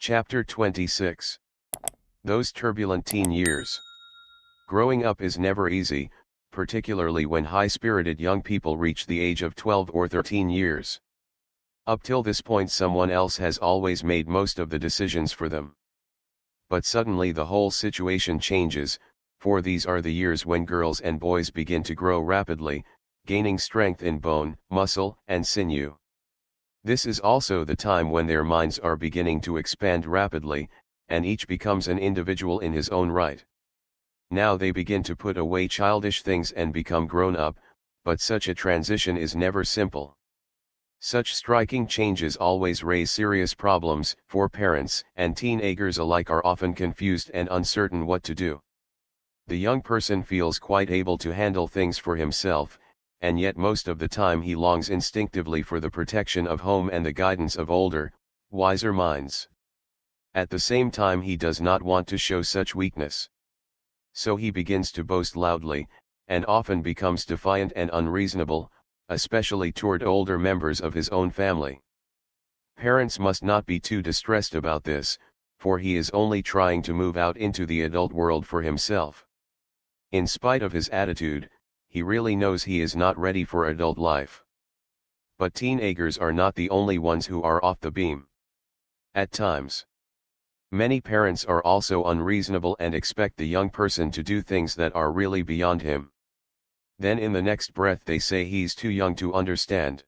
Chapter 26. Those turbulent teen years. Growing up is never easy, particularly when high-spirited young people reach the age of 12 or 13 years. Up till this point someone else has always made most of the decisions for them. But suddenly the whole situation changes, for these are the years when girls and boys begin to grow rapidly, gaining strength in bone, muscle, and sinew. This is also the time when their minds are beginning to expand rapidly, and each becomes an individual in his own right. Now they begin to put away childish things and become grown up, but such a transition is never simple. Such striking changes always raise serious problems, for parents and teenagers alike are often confused and uncertain what to do. The young person feels quite able to handle things for himself, and yet most of the time he longs instinctively for the protection of home and the guidance of older, wiser minds. At the same time he does not want to show such weakness. So he begins to boast loudly, and often becomes defiant and unreasonable, especially toward older members of his own family. Parents must not be too distressed about this, for he is only trying to move out into the adult world for himself. In spite of his attitude, he really knows he is not ready for adult life. But teenagers are not the only ones who are off the beam. At times, many parents are also unreasonable and expect the young person to do things that are really beyond him. Then in the next breath they say he's too young to understand.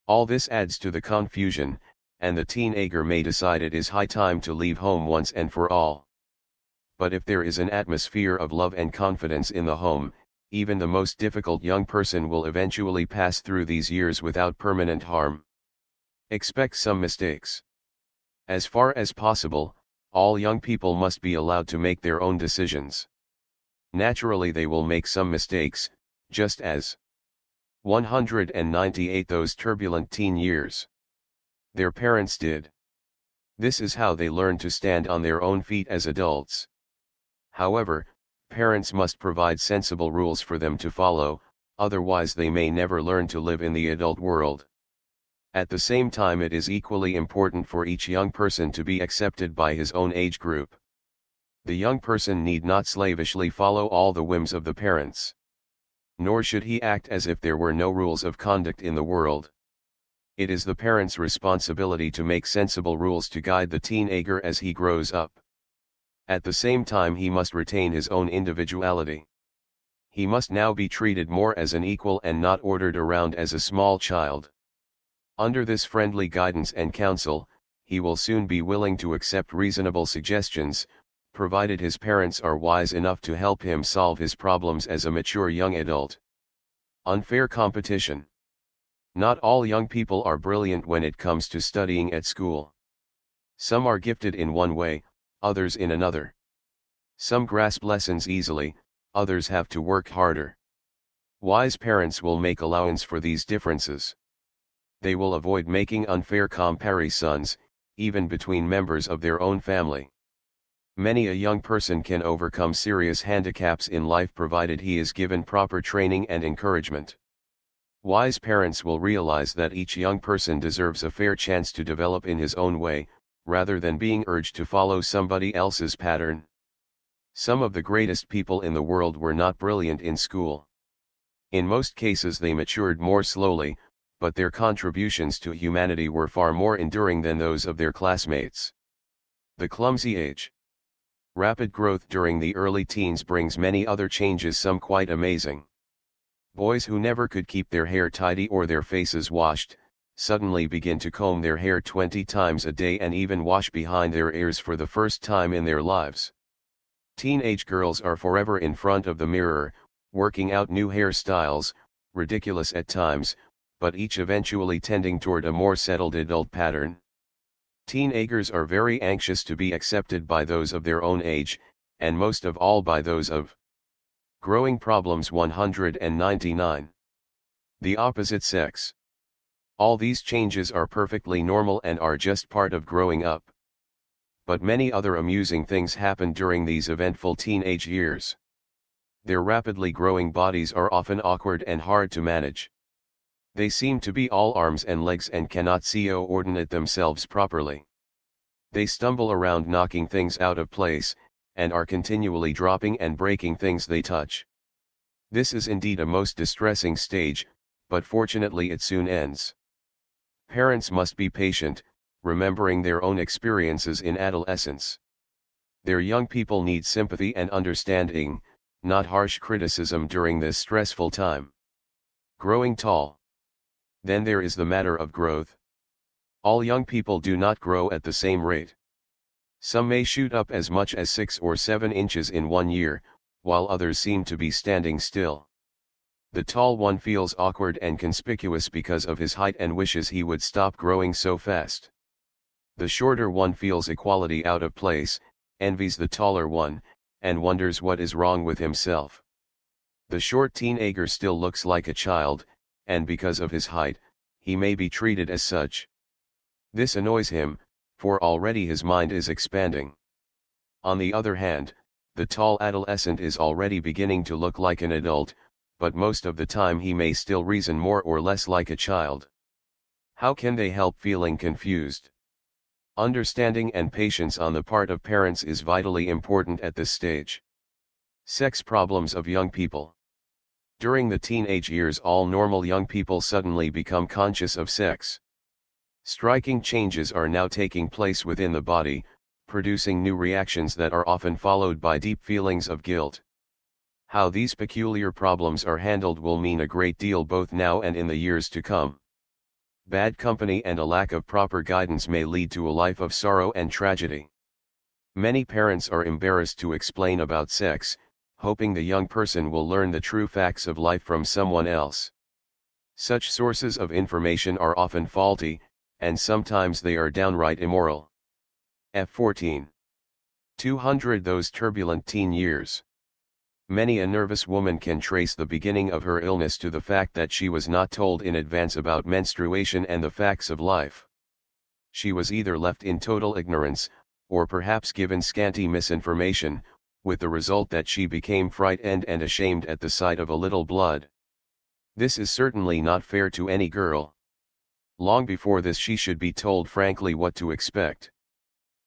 All this adds to the confusion, and the teenager may decide it is high time to leave home once and for all. But if there is an atmosphere of love and confidence in the home, even the most difficult young person will eventually pass through these years without permanent harm. Expect some mistakes. As far as possible, all young people must be allowed to make their own decisions. Naturally they will make some mistakes, just as 198 those turbulent teen years. Their parents did. This is how they learn to stand on their own feet as adults. However, parents must provide sensible rules for them to follow, otherwise they may never learn to live in the adult world. At the same time it is equally important for each young person to be accepted by his own age group. The young person need not slavishly follow all the whims of the parents. Nor should he act as if there were no rules of conduct in the world. It is the parent's responsibility to make sensible rules to guide the teenager as he grows up. At the same time he must retain his own individuality. He must now be treated more as an equal and not ordered around as a small child. Under this friendly guidance and counsel, he will soon be willing to accept reasonable suggestions, provided his parents are wise enough to help him solve his problems as a mature young adult. Unfair competition. Not all young people are brilliant when it comes to studying at school. Some are gifted in one way, others in another. Some grasp lessons easily, others have to work harder. Wise parents will make allowance for these differences. They will avoid making unfair comparisons, even between members of their own family. Many a young person can overcome serious handicaps in life provided he is given proper training and encouragement. Wise parents will realize that each young person deserves a fair chance to develop in his own way, rather than being urged to follow somebody else's pattern. Some of the greatest people in the world were not brilliant in school. In most cases they matured more slowly, but their contributions to humanity were far more enduring than those of their classmates. The clumsy age. Rapid growth during the early teens brings many other changes, some quite amazing. Boys who never could keep their hair tidy or their faces washed, suddenly begin to comb their hair 20 times a day and even wash behind their ears for the first time in their lives. Teenage girls are forever in front of the mirror, working out new hairstyles, ridiculous at times, but each eventually tending toward a more settled adult pattern. Teenagers are very anxious to be accepted by those of their own age, and most of all by those of growing problems. 199. The opposite sex. All these changes are perfectly normal and are just part of growing up. But many other amusing things happen during these eventful teenage years. Their rapidly growing bodies are often awkward and hard to manage. They seem to be all arms and legs and cannot coordinate themselves properly. They stumble around knocking things out of place, and are continually dropping and breaking things they touch. This is indeed a most distressing stage, but fortunately it soon ends. Parents must be patient, remembering their own experiences in adolescence. Their young people need sympathy and understanding, not harsh criticism during this stressful time. Growing tall. Then there is the matter of growth. All young people do not grow at the same rate. Some may shoot up as much as 6 or 7 inches in 1 year, while others seem to be standing still. The tall one feels awkward and conspicuous because of his height and wishes he would stop growing so fast. The shorter one feels equality out of place, envies the taller one, and wonders what is wrong with himself. The short teenager still looks like a child, and because of his height, he may be treated as such. This annoys him, for already his mind is expanding. On the other hand, the tall adolescent is already beginning to look like an adult, but most of the time he may still reason more or less like a child. How can they help feeling confused? Understanding and patience on the part of parents is vitally important at this stage. Sex problems of young people. During the teenage years, all normal young people suddenly become conscious of sex. Striking changes are now taking place within the body, producing new reactions that are often followed by deep feelings of guilt. How these peculiar problems are handled will mean a great deal both now and in the years to come. Bad company and a lack of proper guidance may lead to a life of sorrow and tragedy. Many parents are embarrassed to explain about sex, hoping the young person will learn the true facts of life from someone else. Such sources of information are often faulty, and sometimes they are downright immoral. F14. 200 Those turbulent teen years. Many a nervous woman can trace the beginning of her illness to the fact that she was not told in advance about menstruation and the facts of life. She was either left in total ignorance, or perhaps given scanty misinformation, with the result that she became frightened and ashamed at the sight of a little blood. This is certainly not fair to any girl. Long before this she should be told frankly what to expect.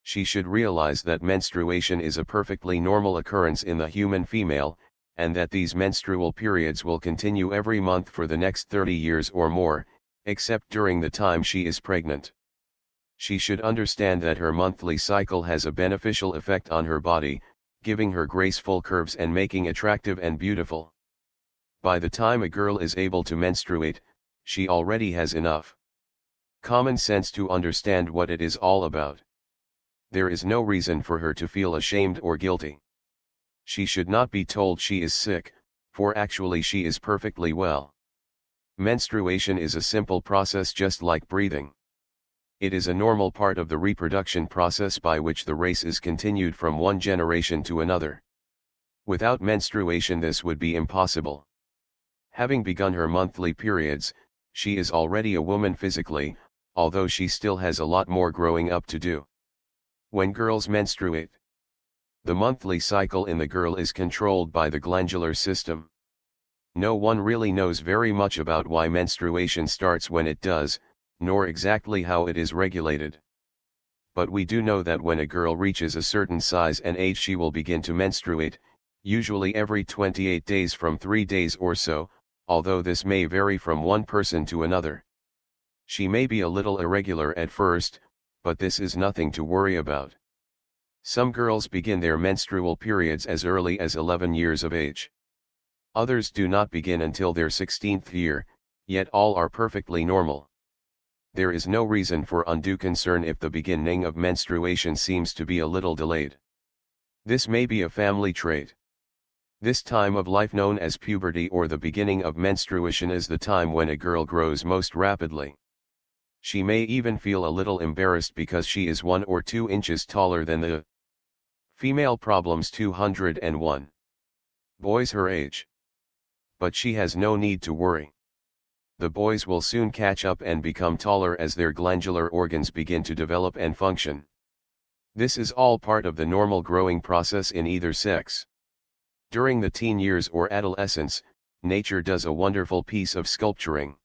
She should realize that menstruation is a perfectly normal occurrence in the human female, and that these menstrual periods will continue every month for the next 30 years or more, except during the time she is pregnant. She should understand that her monthly cycle has a beneficial effect on her body, giving her graceful curves and making attractive and beautiful. By the time a girl is able to menstruate, she already has enough common sense to understand what it is all about. There is no reason for her to feel ashamed or guilty. She should not be told she is sick, for actually she is perfectly well. Menstruation is a simple process just like breathing. It is a normal part of the reproduction process by which the race is continued from one generation to another. Without menstruation this would be impossible. Having begun her monthly periods, she is already a woman physically, although she still has a lot more growing up to do. When girls menstruate, the monthly cycle in the girl is controlled by the glandular system. No one really knows very much about why menstruation starts when it does, nor exactly how it is regulated. But we do know that when a girl reaches a certain size and age she will begin to menstruate, usually every 28 days from 3 days or so, although this may vary from one person to another. She may be a little irregular at first, but this is nothing to worry about. Some girls begin their menstrual periods as early as 11 years of age. Others do not begin until their 16th year, yet all are perfectly normal. There is no reason for undue concern if the beginning of menstruation seems to be a little delayed. This may be a family trait. This time of life known as puberty or the beginning of menstruation is the time when a girl grows most rapidly. She may even feel a little embarrassed because she is 1 or 2 inches taller than the female. Problems 201. Boys her age. But she has no need to worry. The boys will soon catch up and become taller as their glandular organs begin to develop and function. This is all part of the normal growing process in either sex. During the teen years or adolescence, nature does a wonderful piece of sculpturing.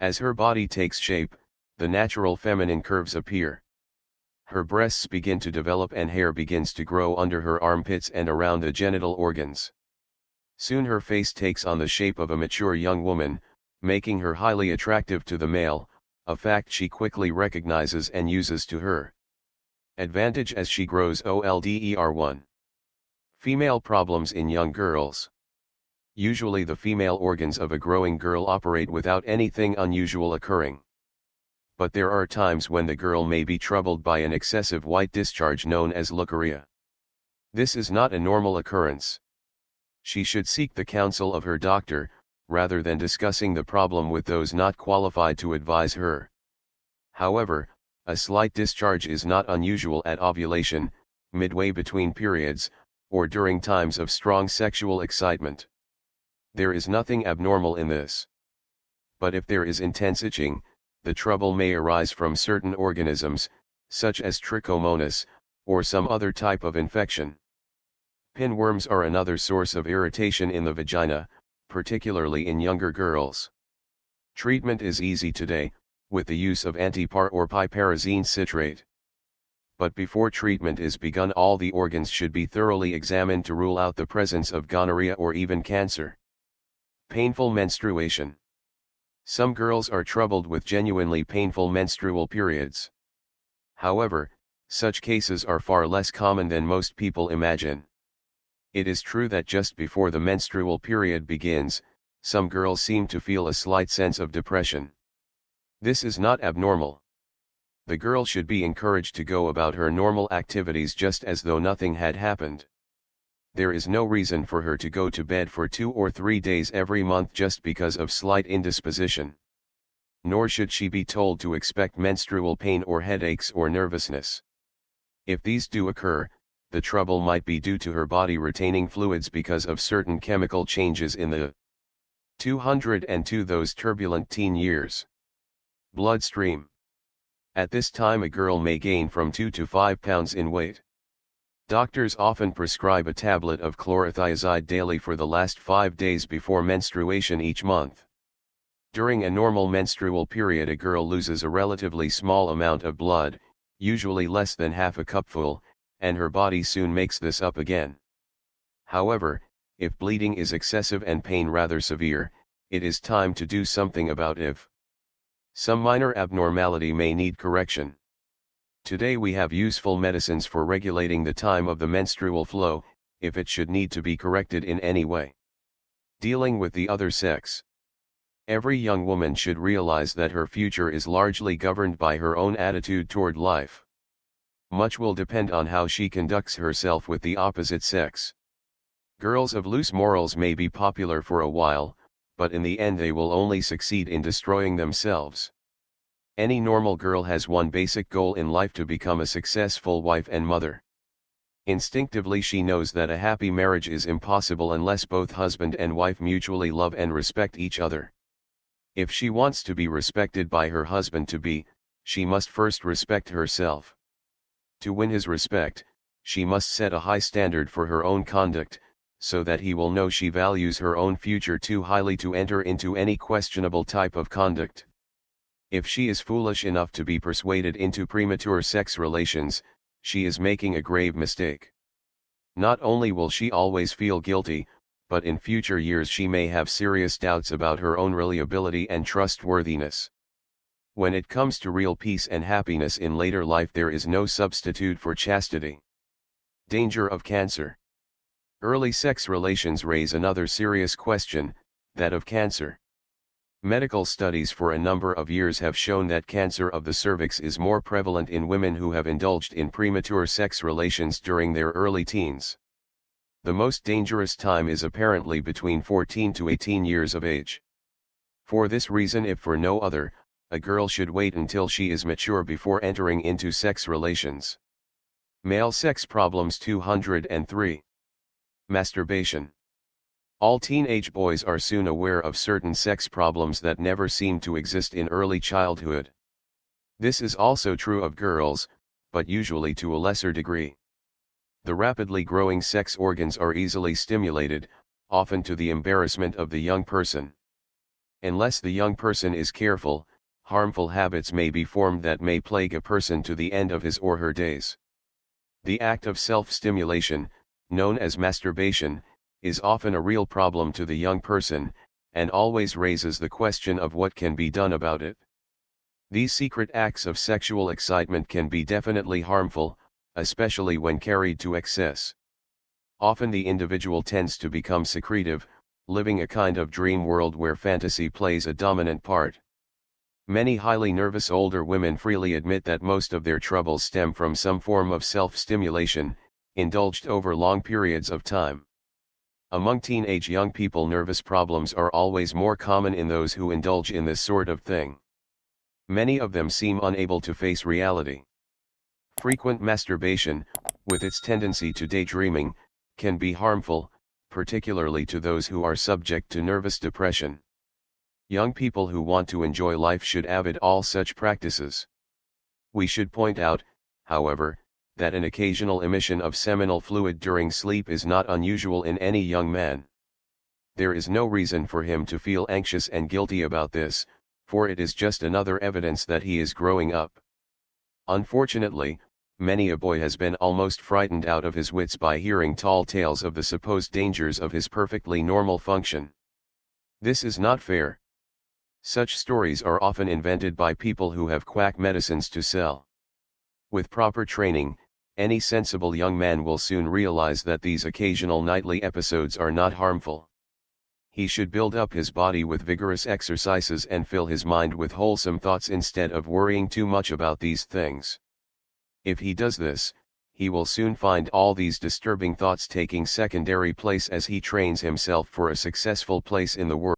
As her body takes shape, the natural feminine curves appear. Her breasts begin to develop and hair begins to grow under her armpits and around the genital organs. Soon her face takes on the shape of a mature young woman, making her highly attractive to the male, a fact she quickly recognizes and uses to her advantage as she grows older. 1. Female problems in young girls. Usually the female organs of a growing girl operate without anything unusual occurring. But there are times when the girl may be troubled by an excessive white discharge known as leukorrhea. This is not a normal occurrence. She should seek the counsel of her doctor, rather than discussing the problem with those not qualified to advise her. However, a slight discharge is not unusual at ovulation, midway between periods, or during times of strong sexual excitement. There is nothing abnormal in this. But if there is intense itching, the trouble may arise from certain organisms, such as trichomonas, or some other type of infection. Pinworms are another source of irritation in the vagina, particularly in younger girls. Treatment is easy today, with the use of antipar or piperazine citrate. But before treatment is begun, all the organs should be thoroughly examined to rule out the presence of gonorrhea or even cancer. Painful menstruation. Some girls are troubled with genuinely painful menstrual periods. However, such cases are far less common than most people imagine. It is true that just before the menstrual period begins, some girls seem to feel a slight sense of depression. This is not abnormal. The girl should be encouraged to go about her normal activities just as though nothing had happened. There is no reason for her to go to bed for 2 or 3 days every month just because of slight indisposition. Nor should she be told to expect menstrual pain or headaches or nervousness. If these do occur, the trouble might be due to her body retaining fluids because of certain chemical changes in the 202 those turbulent teen years. Bloodstream. At this time a girl may gain from 2 to 5 pounds in weight. Doctors often prescribe a tablet of chlorothiazide daily for the last 5 days before menstruation each month. During a normal menstrual period a girl loses a relatively small amount of blood, usually less than half a cupful, and her body soon makes this up again. However, if bleeding is excessive and pain rather severe, it is time to do something about it. Some minor abnormality may need correction. Today we have useful medicines for regulating the time of the menstrual flow, if it should need to be corrected in any way. Dealing with the other sex. Every young woman should realize that her future is largely governed by her own attitude toward life. Much will depend on how she conducts herself with the opposite sex. Girls of loose morals may be popular for a while, but in the end they will only succeed in destroying themselves. Any normal girl has one basic goal in life: to become a successful wife and mother. Instinctively she knows that a happy marriage is impossible unless both husband and wife mutually love and respect each other. If she wants to be respected by her husband she must first respect herself. To win his respect, she must set a high standard for her own conduct, so that he will know she values her own future too highly to enter into any questionable type of conduct. If she is foolish enough to be persuaded into premature sex relations, she is making a grave mistake. Not only will she always feel guilty, but in future years she may have serious doubts about her own reliability and trustworthiness. When it comes to real peace and happiness in later life, there is no substitute for chastity. Danger of cancer. Early sex relations raise another serious question, that of cancer. Medical studies for a number of years have shown that cancer of the cervix is more prevalent in women who have indulged in premature sex relations during their early teens. The most dangerous time is apparently between 14 to 18 years of age. For this reason, if for no other, a girl should wait until she is mature before entering into sex relations. Male sex problems 203. Masturbation. All teenage boys are soon aware of certain sex problems that never seem to exist in early childhood. This is also true of girls, but usually to a lesser degree. The rapidly growing sex organs are easily stimulated, often to the embarrassment of the young person. Unless the young person is careful, harmful habits may be formed that may plague a person to the end of his or her days. The act of self-stimulation, known as masturbation, is often a real problem to the young person, and always raises the question of what can be done about it. These secret acts of sexual excitement can be definitely harmful, especially when carried to excess. Often the individual tends to become secretive, living a kind of dream world where fantasy plays a dominant part. Many highly nervous older women freely admit that most of their troubles stem from some form of self-stimulation, indulged over long periods of time. Among teenage young people, nervous problems are always more common in those who indulge in this sort of thing. Many of them seem unable to face reality. Frequent masturbation, with its tendency to daydreaming, can be harmful, particularly to those who are subject to nervous depression. Young people who want to enjoy life should avoid all such practices. We should point out, however, that an occasional emission of seminal fluid during sleep is not unusual in any young man. There is no reason for him to feel anxious and guilty about this, for it is just another evidence that he is growing up. Unfortunately, many a boy has been almost frightened out of his wits by hearing tall tales of the supposed dangers of his perfectly normal function. This is not fair. Such stories are often invented by people who have quack medicines to sell. With proper training, any sensible young man will soon realize that these occasional nightly episodes are not harmful. He should build up his body with vigorous exercises and fill his mind with wholesome thoughts instead of worrying too much about these things. If he does this, he will soon find all these disturbing thoughts taking secondary place as he trains himself for a successful place in the world.